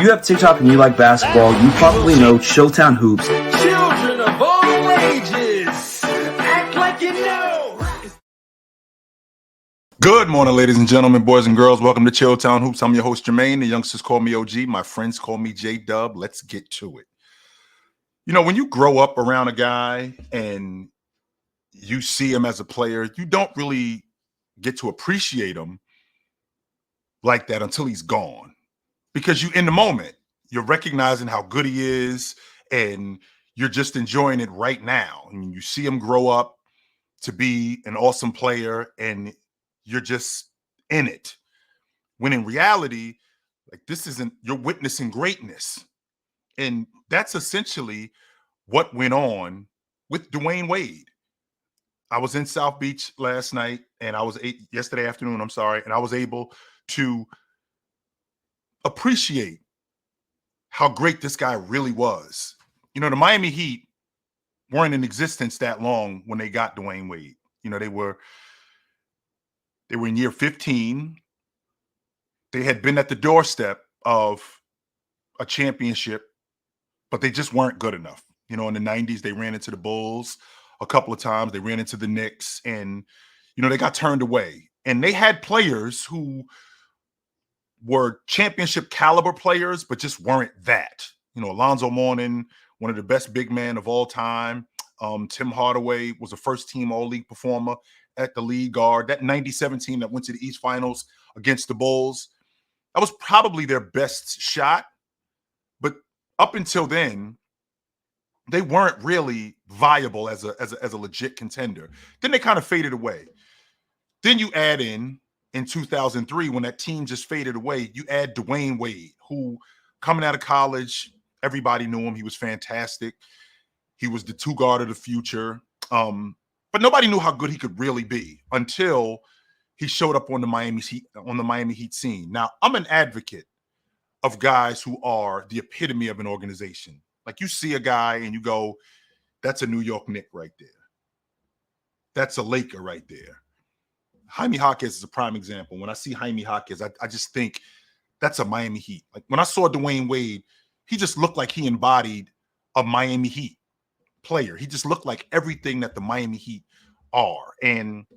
you have TikTok and you like basketball, you probably know Chilltown Hoops. Children of all ages, act like you know. Good morning, ladies and gentlemen, boys and girls. Welcome to Chilltown Hoops. I'm your host, Jermaine. The youngsters call me OG. My friends call me J-Dub. Let's get to it. You know, when you grow up around a guy and you see him as a player, you don't really get to appreciate him like that until he's gone. Because you, in the moment, you're recognizing how good he is and you're just enjoying it right now. And you see him grow up to be an awesome player and you're just in it. When in reality, like this isn't, you're witnessing greatness. And that's essentially what went on with Dwayne Wade. I was in South Beach last night and yesterday afternoon, and I was able to appreciate how great this guy really was. You know, the Miami Heat weren't in existence that long when they got Dwayne Wade. You know, they were in year 15. They had been at the doorstep of a championship, but they just weren't good enough. You know, in the 90s, they ran into the Bulls a couple of times. They ran into the Knicks and, you know, they got turned away. And they had players who were championship caliber players, but just weren't that. You know, Alonzo Mourning, one of the best big men of all time. Tim Hardaway was a first-team All-League performer at the lead guard. That 97 team that went to the East Finals against the Bulls, that was probably their best shot. But up until then, they weren't really viable as a legit contender. Then they kind of faded away. Then you add in 2003, when that team just faded away, you add Dwayne Wade, who coming out of college, everybody knew him. He was fantastic. He was the two guard of the future. But nobody knew how good he could really be until he showed up on the Miami Heat scene. Now, I'm an advocate of guys who are the epitome of an organization. Like you see a guy and you go, that's a New York Knick right there. That's a Laker right there. Jaime Jaquez is a prime example. When I see Jaime Jaquez, I just think that's a Miami Heat. Like when I saw Dwayne Wade, he just looked like he embodied a Miami Heat player. He just looked like everything that the Miami Heat are. And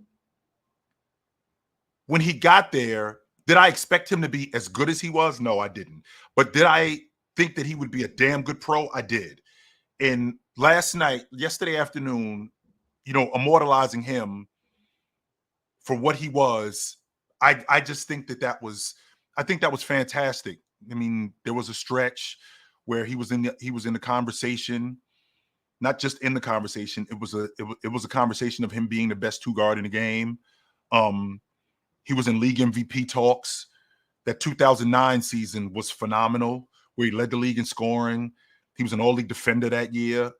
when he got there, did I expect him to be as good as he was? No, I didn't. But did I think that he would be a damn good pro? I did. And yesterday afternoon, you know, immortalizing him for what he was, I just think that was fantastic. I mean, there was a stretch where he was in the conversation, not just in the conversation. It was a conversation of him being the best two guard in the game. He was in league MVP talks. That 2009 season was phenomenal, where he led the league in scoring. He was an all-league defender that year.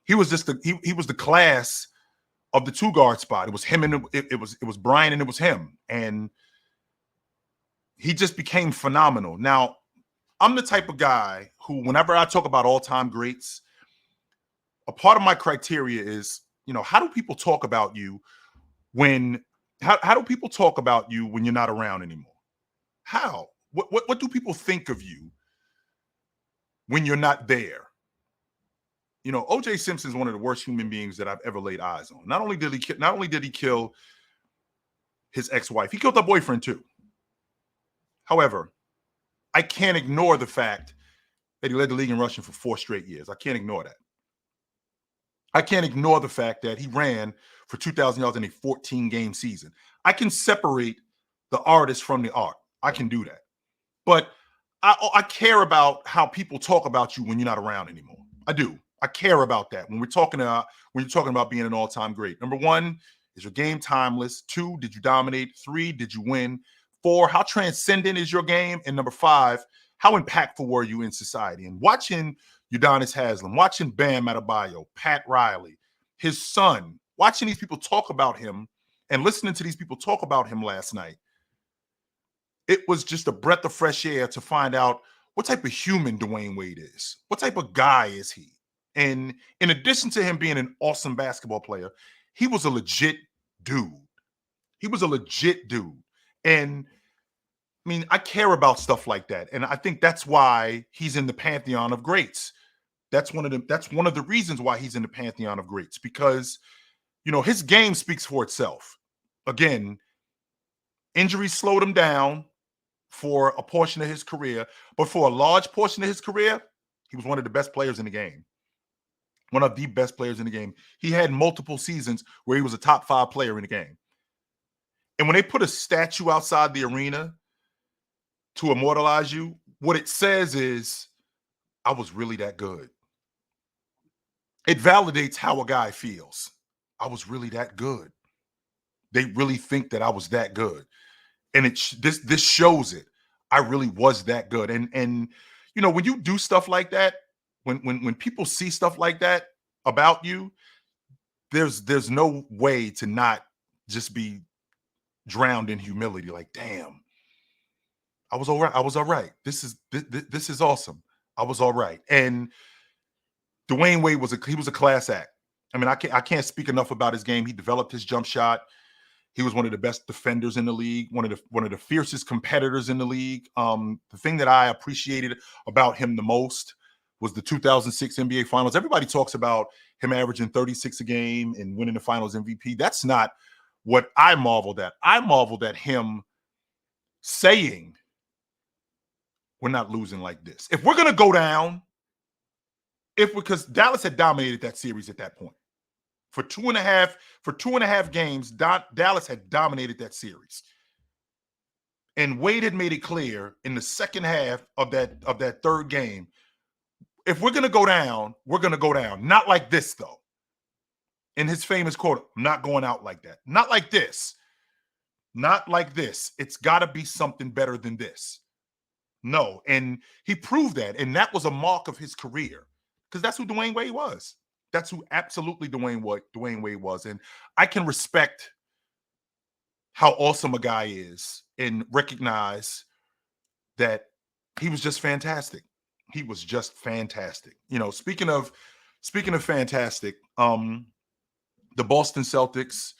He was just he was the class of the two guard spot. It was him and it was Brian and it was him, and he just became phenomenal. Now, I'm the type of guy who, whenever I talk about all-time greats, a part of my criteria is, you know, how do people talk about you when you're not around anymore? How? What do people think of you when you're not there? You know, O.J. Simpson is one of the worst human beings that I've ever laid eyes on. Not only did he kill his ex-wife, he killed her boyfriend too. However, I can't ignore the fact that he led the league in rushing for 4 straight years. I can't ignore that. I can't ignore the fact that he ran for 2,000 yards in a 14-game season. I can separate the artist from the art. I can do that. But I care about how people talk about you when you're not around anymore. I do. I care about that when you're talking about being an all-time great. Number 1, is your game timeless? 2, did you dominate? 3, did you win? 4, how transcendent is your game? And number 5, how impactful were you in society? And watching Udonis Haslem, watching Bam Adebayo, Pat Riley, his son, watching these people talk about him and listening to these people talk about him last night, it was just a breath of fresh air to find out what type of human Dwayne Wade is. What type of guy is he? And in addition to him being an awesome basketball player, he was a legit dude. And mean, I care about stuff like that. And I think that's why he's in the pantheon of greats. That's one of the reasons why he's in the pantheon of greats, because his game speaks for itself. Again, injuries slowed him down for a portion of his career, but for a large portion of his career, he was one of the best players in the game. One of the best players in the game. He had multiple seasons where he was a top 5 player in the game. And when they put a statue outside the arena to immortalize you, what it says is, I was really that good. It validates how a guy feels. I was really that good. They really think that I was that good. And this shows it. I really was that good. And when you do stuff like that, when people see stuff like that about you, there's no way to not just be drowned in humility. Like, damn, I was all right. I was all right. This is awesome. I was all right. And Dwayne Wade was a class act. I mean, I can't speak enough about his game. He developed his jump shot. He was one of the best defenders in the league, one of the fiercest competitors in the league. The thing that I appreciated about him the most was the 2006 NBA Finals. Everybody talks about him averaging 36 a game and winning the Finals MVP. That's not what I marveled at. I marveled at him saying, we're not losing like this. If we're going to go down, because Dallas had dominated that series at that point. For two and a half games, Dallas had dominated that series. And Wade had made it clear in the second half of that third game, if we're going to go down, we're going to go down. Not like this, though. In his famous quote, I'm not going out like that. Not like this. Not like this. It's got to be something better than this. No. And he proved that. And that was a mark of his career, because that's who Dwayne Wade was. That's who absolutely Dwayne Wade was. And I can respect how awesome a guy is and recognize that he was just fantastic. He was just fantastic. Speaking of fantastic, the Boston Celtics,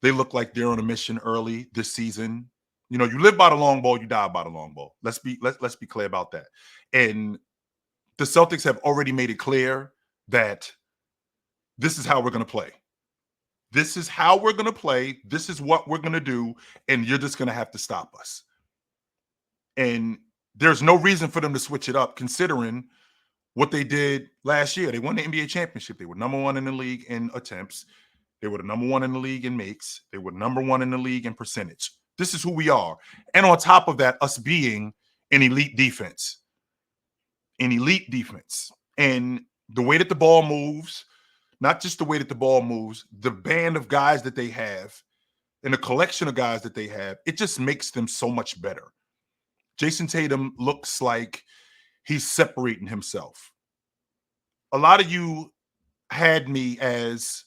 they look like they're on a mission early this season. You live by the long ball, you die by the long ball. Let's be clear about that. And the Celtics have already made it clear that this is how we're going to play. This is how we're going to play. This is what we're going to do. And you're just going to have to stop us. And there's no reason for them to switch it up, considering what they did last year. They won the NBA championship. They were number 1 in the league in attempts. They were the number 1 in the league in makes. They were number 1 in the league in percentage. This is who we are. And on top of that, us being an elite defense. An elite defense. And the way that the ball moves, not just the way that the ball moves, the band of guys that they have and the collection of guys that they have, it just makes them so much better. Jason Tatum looks like he's separating himself. A lot of you had me as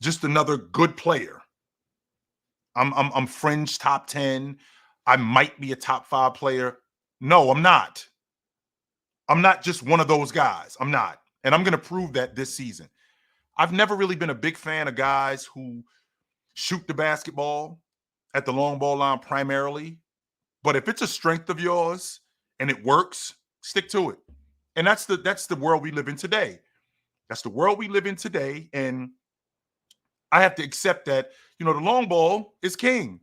just another good player. I'm fringe top 10. I might be a top 5 player. No, I'm not. I'm not just one of those guys. I'm not. And I'm going to prove that this season. I've never really been a big fan of guys who shoot the basketball at the long ball line primarily. But if it's a strength of yours and it works, stick to it. And that's the world we live in today. That's the world we live in today. And I have to accept that, the long ball is king.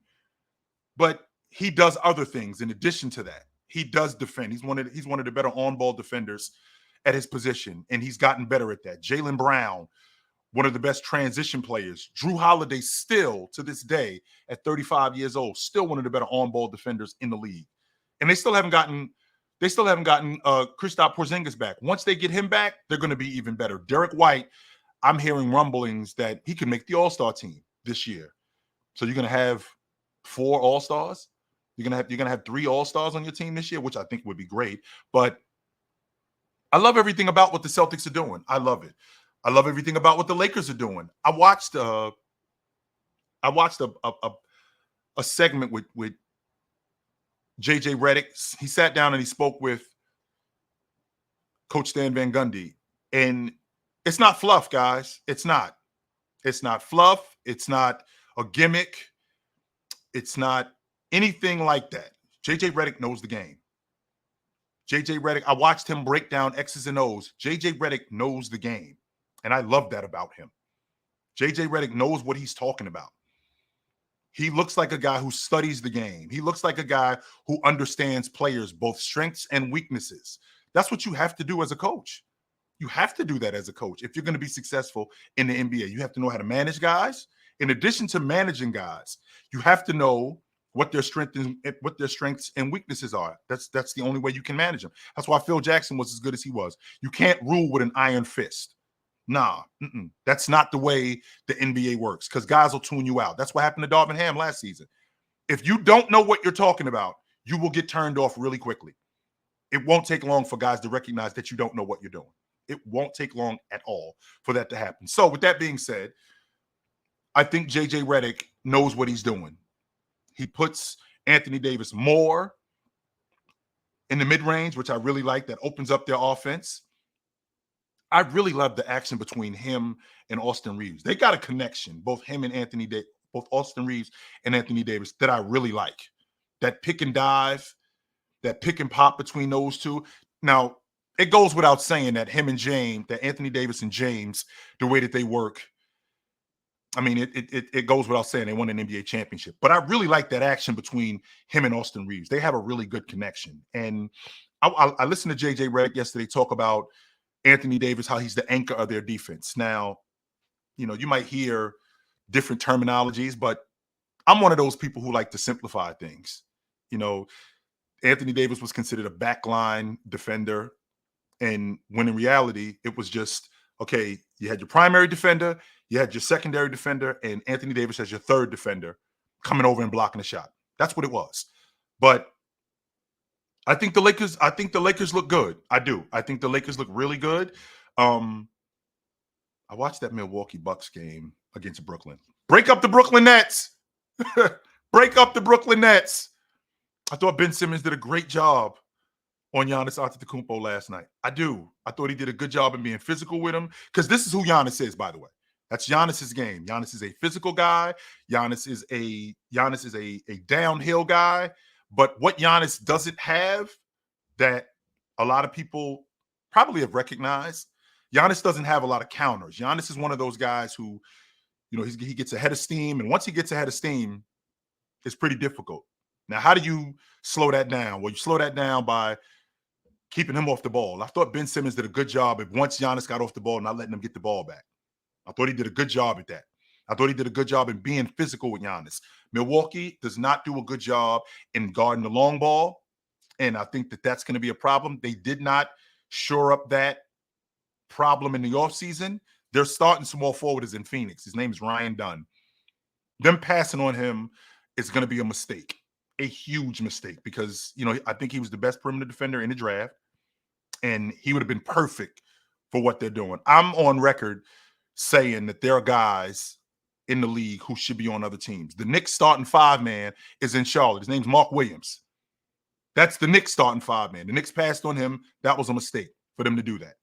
But he does other things in addition to that. He does defend. He's one of the better on-ball defenders at his position, and he's gotten better at that. Jaylen Brown, one of the best transition players. Drew Holiday, still to this day at 35 years old, still one of the better on-ball defenders in the league. And they still haven't gotten Kristaps Porzingis back. Once they get him back, they're going to be even better. Derek White, I'm hearing rumblings that he could make the All-Star team this year. So you're going to have 4 All-Stars. You're going to have 3 All-Stars on your team this year, which I think would be great. But I love everything about what the Celtics are doing. I love it. I love everything about what the Lakers are doing. I watched a segment with JJ Redick. He sat down and he spoke with Coach Stan Van Gundy. And it's not fluff, guys. It's not. It's not fluff. It's not a gimmick. It's not anything like that. JJ Redick knows the game. JJ Redick, I watched him break down X's and O's. JJ Redick knows the game. And I love that about him. JJ Redick knows what he's talking about. He looks like a guy who studies the game. He looks like a guy who understands players, both strengths and weaknesses. That's what you have to do as a coach. You have to do that as a coach if you're going to be successful in the NBA. You have to know how to manage guys. In addition to managing guys, you have to know what their strengths and weaknesses are. That's the only way you can manage them. That's why Phil Jackson was as good as he was. You can't rule with an iron fist. Nah, that's not the way the NBA works, because guys will tune you out. That's what happened to Darvin Ham last season. If you don't know what you're talking about, you will get turned off really quickly. It won't take long for guys to recognize that you don't know what you're doing. It won't take long at all for that to happen. So with that being said, I think JJ Redick knows what he's doing. He puts Anthony Davis more in the mid-range, which I really like. That opens up their offense. I really love the action between him and Austin Reeves. They got a connection, both Austin Reeves and Anthony Davis, that I really like. That pick and dive, that pick and pop between those two. Now, it goes without saying that him and James, that Anthony Davis and James, the way that they work, I mean, it goes without saying they won an NBA championship. But I really like that action between him and Austin Reeves. They have a really good connection. And I listened to JJ Redick yesterday talk about Anthony Davis, how he's the anchor of their defense. Now, you might hear different terminologies, but I'm one of those people who like to simplify things. Anthony Davis was considered a backline defender. And when in reality, it was just, okay, you had your primary defender, you had your secondary defender, and Anthony Davis as your third defender coming over and blocking a shot. That's what it was. But I think the Lakers look good. I do. I think the Lakers look really good. I watched that Milwaukee Bucks game against Brooklyn. Break up the Brooklyn Nets. Break up the Brooklyn Nets. I thought Ben Simmons did a great job on Giannis Antetokounmpo last night. I do. I thought he did a good job in being physical with him, because this is who Giannis is, by the way. That's Giannis's game. Giannis is a physical guy. Giannis is a downhill guy. But what Giannis doesn't have that a lot of people probably have recognized, Giannis doesn't have a lot of counters. Giannis is one of those guys who, he gets ahead of steam. And once he gets ahead of steam, it's pretty difficult. Now, how do you slow that down? Well, you slow that down by keeping him off the ball. I thought Ben Simmons did a good job of, once Giannis got off the ball, not letting him get the ball back. I thought he did a good job at that. I thought he did a good job in being physical with Giannis. Milwaukee does not do a good job in guarding the long ball, and I think that that's going to be a problem. They did not shore up that problem in the offseason. Their starting small forward is in Phoenix. His name is Ryan Dunn. Them passing on him is going to be a mistake, a huge mistake, because, I think he was the best perimeter defender in the draft, and he would have been perfect for what they're doing. I'm on record saying that there are guys in the league who should be on other teams. The Knicks starting five-man is in Charlotte. His name's Mark Williams. That's the Knicks starting five-man. The Knicks passed on him. That was a mistake for them to do that.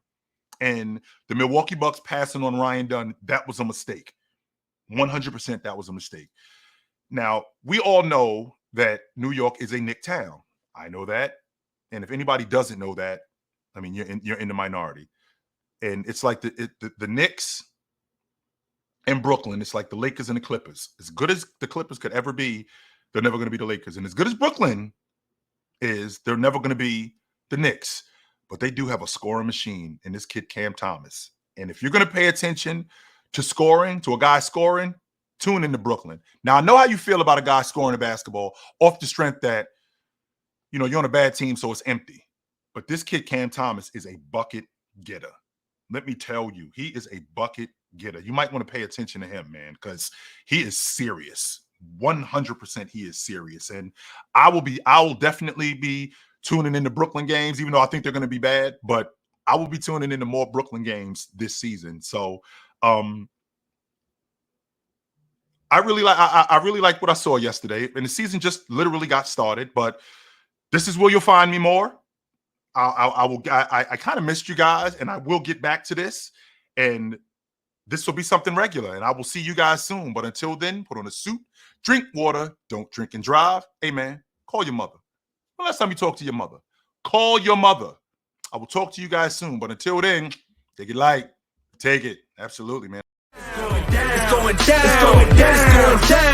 And the Milwaukee Bucks passing on Ryan Dunn, that was a mistake. 100% that was a mistake. Now, we all know that New York is a Knick town. I know that. And if anybody doesn't know that, I mean, you're in the minority. And it's like the Knicks and Brooklyn, it's like the Lakers and the Clippers. As good as the Clippers could ever be, they're never going to be the Lakers. And as good as Brooklyn is, they're never going to be the Knicks. But they do have a scoring machine in this kid, Cam Thomas. And if you're going to pay attention to scoring, to a guy scoring, tune into Brooklyn. Now, I know how you feel about a guy scoring a basketball off the strength that, you're on a bad team, so it's empty. But this kid, Cam Thomas, is a bucket getter. Let me tell you, he is a bucket getter. You might want to pay attention to him, man, because he is serious. 100% he is serious. And I will definitely be tuning into Brooklyn games, even though I think they're going to be bad, but I will be tuning into more Brooklyn games this season. So I really like what I saw yesterday. And the season just literally got started, but this is where you'll find me more. I kind of missed you guys, and I will get back to this, and this will be something regular, and I will see you guys soon. But until then, put on a suit, Drink water. Don't drink and drive. Hey, man, call your mother. When last time you talked to your mother? Call your mother. I will talk to you guys soon. But until then, take it light. Take it. Absolutely, man. It's going down. It's going down. It's going down.